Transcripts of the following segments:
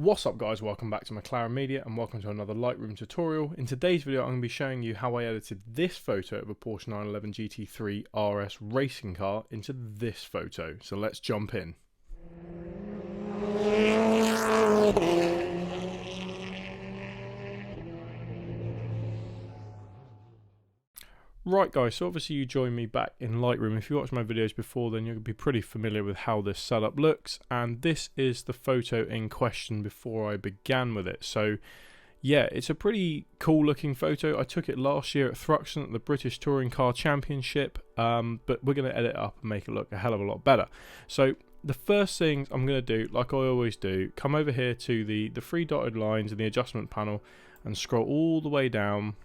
What's up guys, welcome back to McLaren Media and welcome to another Lightroom tutorial. In today's video I'm going to be showing you how I edited this photo of a Porsche 911 GT3 RS racing car into this photo. So let's jump in. Right guys, so obviously you joined me back in Lightroom. If you watched my videos before then you'll be pretty familiar with how this setup looks, and this is the photo in question before I began with it. So yeah, it's a pretty cool looking photo. I took it last year at Thruxton at the British Touring Car Championship, but we're going to edit it up and make it look a hell of a lot better. So the first thing I'm going to do, like I always do, come over here to the three dotted lines in the adjustment panel and scroll all the way down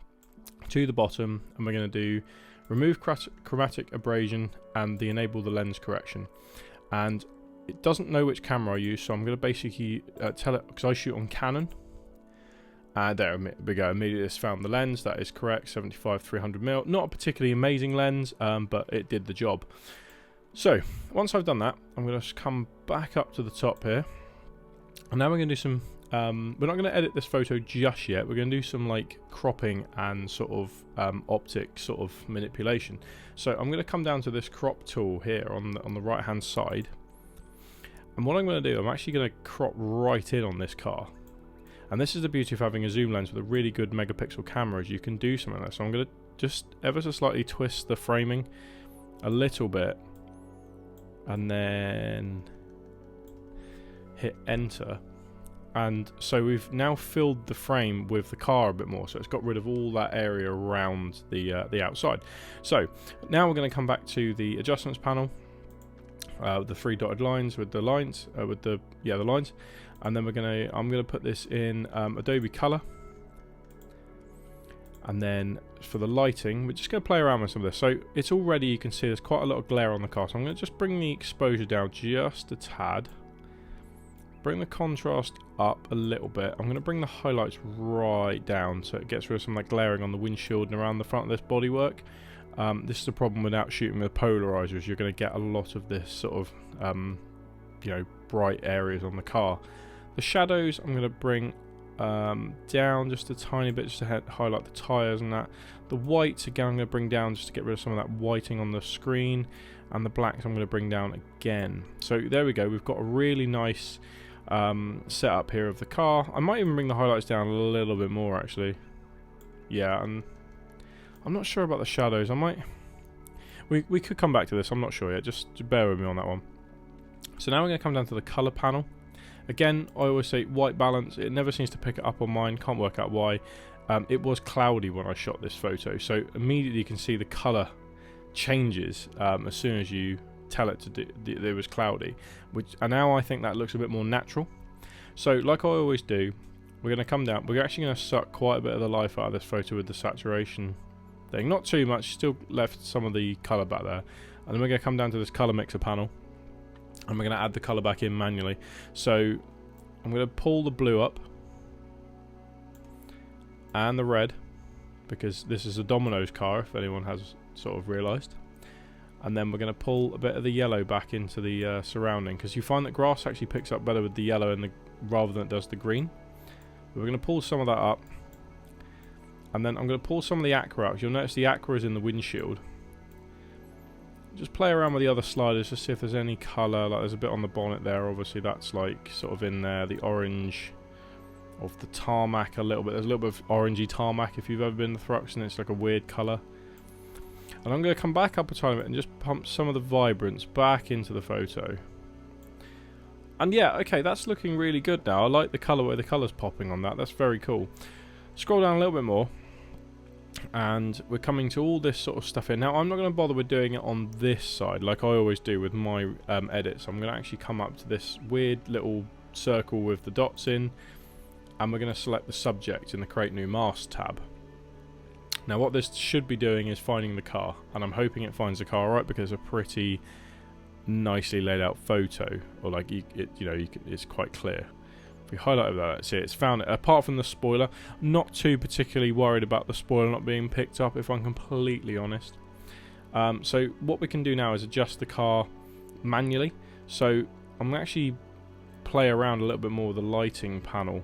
to the bottom, and we're going to do remove chromatic abrasion and the enable the lens correction. And it doesn't know which camera I use, so I'm going to basically tell it, because I shoot on Canon. There we go, immediately it's found the lens. That is correct, 75-300mm. Not a particularly amazing lens, but it did the job. So once I've done that, I'm going to come back up to the top here, and now we're going to do some we're not going to edit this photo just yet. We're going to do some like cropping and sort of optic sort of manipulation. So I'm going to come down to this crop tool here on the right hand side, and what I'm going to do, I'm actually going to crop right in on this car. And this is the beauty of having a zoom lens with a really good megapixel camera, is you can do something like that. So I'm going to just ever so slightly twist the framing a little bit and then hit enter. And so we've now filled the frame with the car a bit more, so it's got rid of all that area around the outside. So now we're going to come back to the adjustments panel, the three dotted lines with the lines, the lines, and then I'm going to put this in Adobe Color, and then for the lighting we're just going to play around with some of this. So it's already, you can see there's quite a lot of glare on the car, so I'm going to just bring the exposure down just a tad. Bring the contrast up a little bit. I'm going to bring the highlights right down so it gets rid of some like glaring on the windshield and around the front of this bodywork. This is the problem without shooting with polarizers. You're going to get a lot of this sort of bright areas on the car. The shadows I'm going to bring down just a tiny bit just to highlight the tyres and that. The whites again I'm going to bring down just to get rid of some of that whiting on the screen, and the blacks I'm going to bring down again. So there we go, we've got a really nice setup here of the car. I might even bring the highlights down a little bit more actually. Yeah, and I'm not sure about the shadows. We could come back to this, I'm not sure yet, just bear with me on that one. So now we're going to come down to the colour panel. Again, I always say white balance, it never seems to pick it up on mine, can't work out why. It was cloudy when I shot this photo, so immediately you can see the colour changes as soon as you tell it to do it was cloudy, and now I think that looks a bit more natural. So like I always do, we're going to come down, we're actually going to suck quite a bit of the life out of this photo with the saturation thing, not too much, still left some of the colour back there, and then we're going to come down to this colour mixer panel and we're going to add the colour back in manually. So I'm going to pull the blue up and the red, because this is a Domino's car if anyone has sort of realised. And then we're going to pull a bit of the yellow back into the surrounding, because you find that grass actually picks up better with the yellow rather than it does the green. But we're going to pull some of that up, and then I'm going to pull some of the aqua out. You'll notice the aqua is in the windshield. Just play around with the other sliders to see if there's any colour. Like there's a bit on the bonnet there, obviously that's like sort of in there, the orange of the tarmac a little bit. There's a little bit of orangey tarmac if you've ever been to Thruxton, it's like a weird colour. And I'm going to come back up a tiny bit and just pump some of the vibrance back into the photo. And yeah, okay, that's looking really good now. I like the colour, where the colour's popping on that. That's very cool. Scroll down a little bit more, and we're coming to all this sort of stuff here. Now, I'm not going to bother with doing it on this side like I always do with my edits. I'm going to actually come up to this weird little circle with the dots in, and we're going to select the subject in the Create New Mask tab. Now what this should be doing is finding the car, and I'm hoping it finds the car right, because it's a pretty nicely laid out photo, or like it's quite clear. If we highlight over that, see it's found it. Apart from the spoiler, not too particularly worried about the spoiler not being picked up, if I'm completely honest. So what we can do now is adjust the car manually. So I'm actually play around a little bit more with the lighting panel,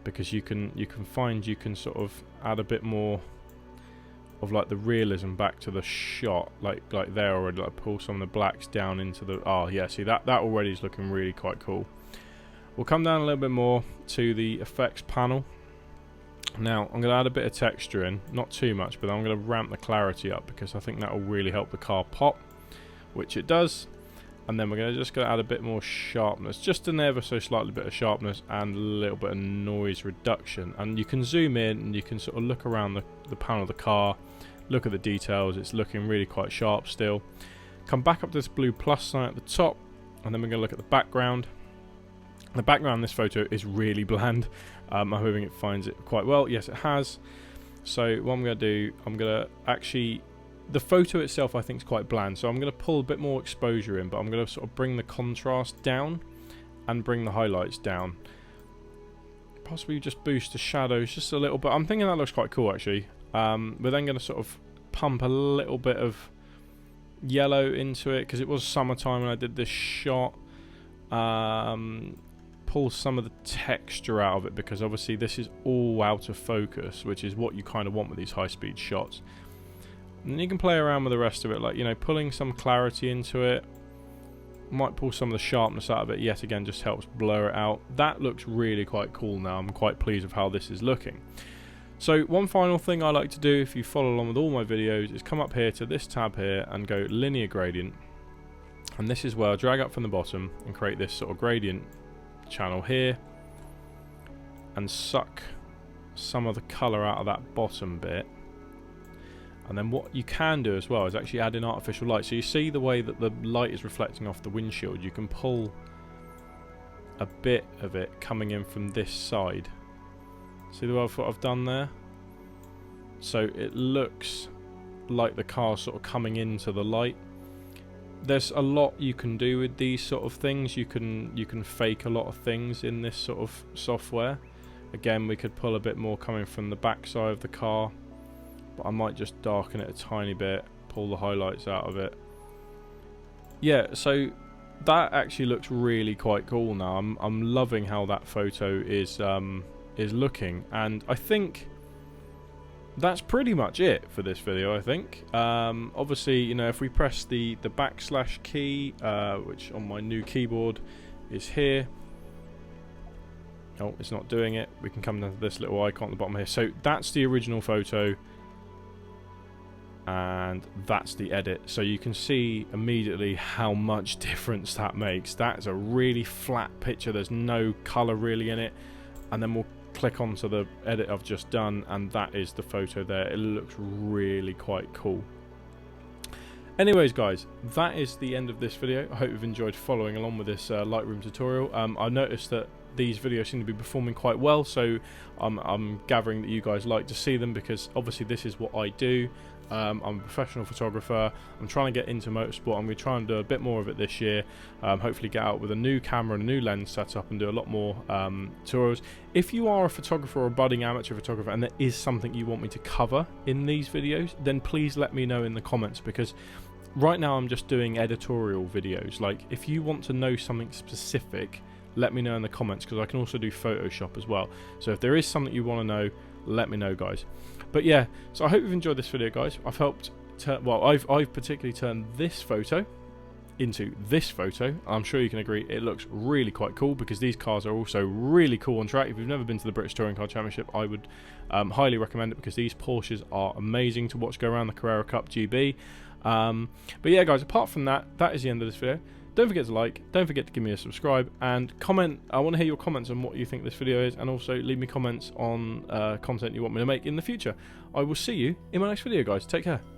because you can find you can sort of add a bit more of like the realism back to the shot, like there already, like pull some of the blacks down into the, oh yeah, see that already is looking really quite cool. We'll come down a little bit more to the effects panel. Now I'm going to add a bit of texture in, not too much, but I'm going to ramp the clarity up because I think that will really help the car pop, which it does. And then we're going to add a bit more sharpness, just an ever so slightly bit of sharpness and a little bit of noise reduction. And you can zoom in and you can sort of look around the panel of the car, look at the details. It's looking really quite sharp still. Come back up to this blue plus sign at the top, and then we're going to look at the background. The background in this photo is really bland. I'm hoping it finds it quite well. Yes, it has. So what I'm going to do, I'm going to actually, the photo itself I think is quite bland, so I'm going to pull a bit more exposure in, but I'm going to sort of bring the contrast down and bring the highlights down. Possibly just boost the shadows just a little bit. I'm thinking that looks quite cool actually. We're then going to sort of pump a little bit of yellow into it because it was summertime when I did this shot. Pull some of the texture out of it because obviously this is all out of focus, which is what you kind of want with these high-speed shots. And you can play around with the rest of it, like, you know, pulling some clarity into it. Might pull some of the sharpness out of it, yet again just helps blur it out. That looks really quite cool now. I'm quite pleased with how this is looking. So one final thing I like to do, if you follow along with all my videos, is come up here to this tab here and go linear gradient. And this is where I drag up from the bottom and create this sort of gradient channel here and suck some of the colour out of that bottom bit. And then what you can do as well is actually add in artificial light. So you see the way that the light is reflecting off the windshield, you can pull a bit of it coming in from this side. See the way I've done there? So it looks like the car's sort of coming into the light. There's a lot you can do with these sort of things. You can fake a lot of things in this sort of software. Again, we could pull a bit more coming from the back side of the car, but I might just darken it a tiny bit, pull the highlights out of it. Yeah, so that actually looks really quite cool now. I'm loving how that photo is looking, and I think that's pretty much it for this video, I think. Obviously, you know, if we press the backslash key, which on my new keyboard is here. Oh, it's not doing it. We can come down to this little icon at the bottom here. So that's the original photo, and that's the edit. So you can see immediately how much difference that makes. That's a really flat picture. There's no color really in it. And then we'll click onto the edit I've just done, and that is the photo there. It looks really quite cool. Anyways guys, that is the end of this video. I hope you've enjoyed following along with this Lightroom tutorial. I noticed that these videos seem to be performing quite well, so I'm gathering that you guys like to see them because obviously this is what I do. I'm a professional photographer. I'm trying to get into motorsport. I'm going to try and do a bit more of it this year. Hopefully get out with a new camera and a new lens setup and do a lot more tutorials. If you are a photographer or a budding amateur photographer and there is something you want me to cover in these videos, then please let me know in the comments, because right now I'm just doing editorial videos. Like, if you want to know something specific, let me know in the comments, because I can also do Photoshop as well. So if there is something you want to know, let me know, guys. But yeah, so I hope you've enjoyed this video, guys. I've helped I've particularly turned this photo into this photo. I'm sure you can agree it looks really quite cool, because these cars are also really cool on track. If you've never been to the British Touring Car Championship, I would highly recommend it, because these Porsches are amazing to watch go around the Carrera Cup GB. But yeah, guys, apart from that, that is the end of this video. Don't forget to like, don't forget to give me a subscribe, and comment. I want to hear your comments on what you think this video is, and also leave me comments on content you want me to make in the future. I will see you in my next video, guys. Take care.